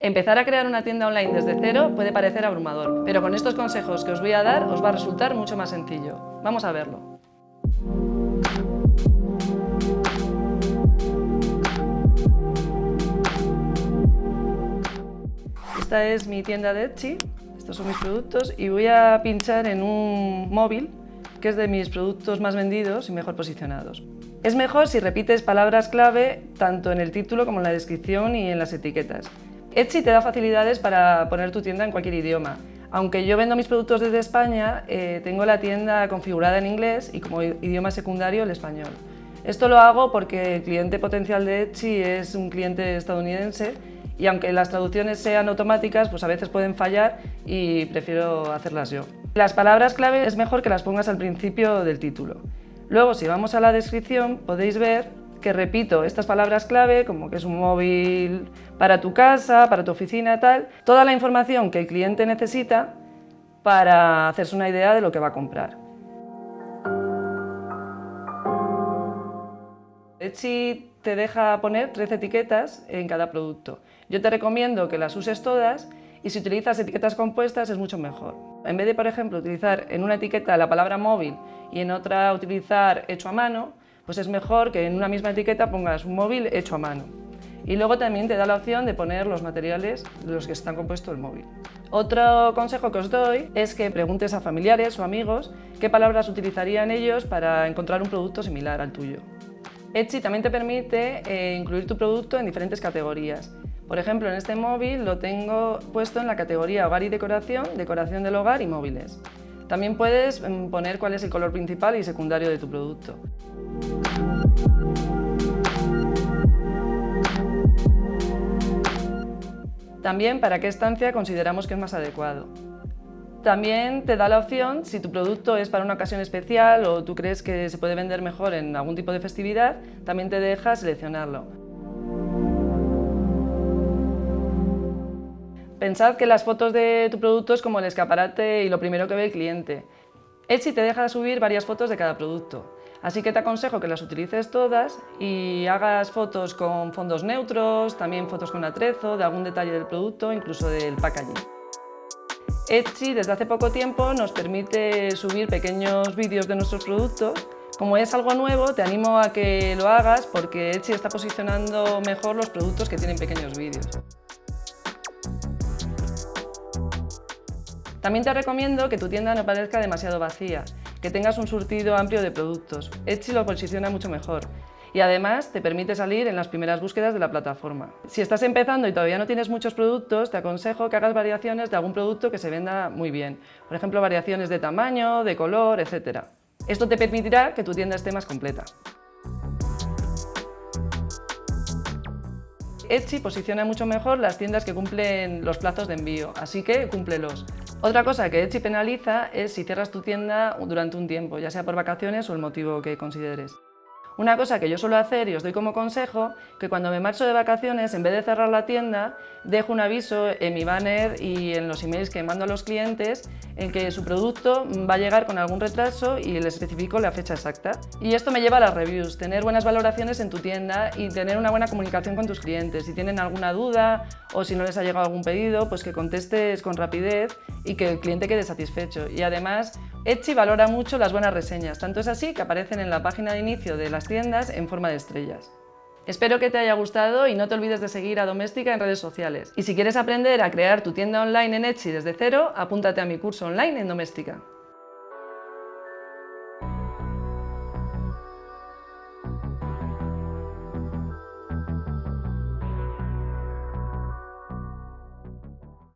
Empezar a crear una tienda online desde cero puede parecer abrumador, pero con estos consejos que os voy a dar os va a resultar mucho más sencillo. Vamos a verlo. Esta es mi tienda de Etsy, estos son mis productos y voy a pinchar en un móvil que es de mis productos más vendidos y mejor posicionados. Es mejor si repites palabras clave tanto en el título como en la descripción y en las etiquetas. Etsy te da facilidades para poner tu tienda en cualquier idioma. Aunque yo vendo mis productos desde España, tengo la tienda configurada en inglés y como idioma secundario el español. Esto lo hago porque el cliente potencial de Etsy es un cliente estadounidense y aunque las traducciones sean automáticas, pues a veces pueden fallar y prefiero hacerlas yo. Las palabras clave es mejor que las pongas al principio del título. Luego, si vamos a la descripción, podéis ver que repito estas palabras clave, como que es un móvil para tu casa, para tu oficina, tal, toda la información que el cliente necesita para hacerse una idea de lo que va a comprar. Etsy te deja poner 13 etiquetas en cada producto. Yo te recomiendo que las uses todas y si utilizas etiquetas compuestas es mucho mejor. En vez de, por ejemplo, utilizar en una etiqueta la palabra móvil y en otra utilizar hecho a mano, pues es mejor que en una misma etiqueta pongas un móvil hecho a mano. Y luego también te da la opción de poner los materiales de los que están compuesto el móvil. Otro consejo que os doy es que preguntes a familiares o amigos qué palabras utilizarían ellos para encontrar un producto similar al tuyo. Etsy también te permite incluir tu producto en diferentes categorías. Por ejemplo, en este móvil lo tengo puesto en la categoría hogar y decoración, decoración del hogar y móviles. También puedes poner cuál es el color principal y secundario de tu producto. También para qué estancia consideramos que es más adecuado. También te da la opción, si tu producto es para una ocasión especial o tú crees que se puede vender mejor en algún tipo de festividad, también te deja seleccionarlo. Pensad que las fotos de tu producto es como el escaparate y lo primero que ve el cliente. Etsy te deja subir varias fotos de cada producto, así que te aconsejo que las utilices todas y hagas fotos con fondos neutros, también fotos con atrezo, de algún detalle del producto, incluso del packaging. Etsy desde hace poco tiempo nos permite subir pequeños vídeos de nuestros productos. Como es algo nuevo, te animo a que lo hagas porque Etsy está posicionando mejor los productos que tienen pequeños vídeos. También te recomiendo que tu tienda no parezca demasiado vacía, que tengas un surtido amplio de productos. Etsy lo posiciona mucho mejor y además te permite salir en las primeras búsquedas de la plataforma. Si estás empezando y todavía no tienes muchos productos, te aconsejo que hagas variaciones de algún producto que se venda muy bien. Por ejemplo, variaciones de tamaño, de color, etc. Esto te permitirá que tu tienda esté más completa. Etsy posiciona mucho mejor las tiendas que cumplen los plazos de envío, así que cúmplelos. Otra cosa que Etsy penaliza es si cierras tu tienda durante un tiempo, ya sea por vacaciones o el motivo que consideres. Una cosa que yo suelo hacer y os doy como consejo, que cuando me marcho de vacaciones, en vez de cerrar la tienda, dejo un aviso en mi banner y en los emails que mando a los clientes en que su producto va a llegar con algún retraso y les especifico la fecha exacta. Y esto me lleva a las reviews, tener buenas valoraciones en tu tienda y tener una buena comunicación con tus clientes. Si tienen alguna duda o si no les ha llegado algún pedido, pues que contestes con rapidez y que el cliente quede satisfecho. Y además, Etsy valora mucho las buenas reseñas, tanto es así que aparecen en la página de inicio de las tiendas en forma de estrellas. Espero que te haya gustado y no te olvides de seguir a Doméstica en redes sociales. Y si quieres aprender a crear tu tienda online en Etsy desde cero, apúntate a mi curso online en Doméstica.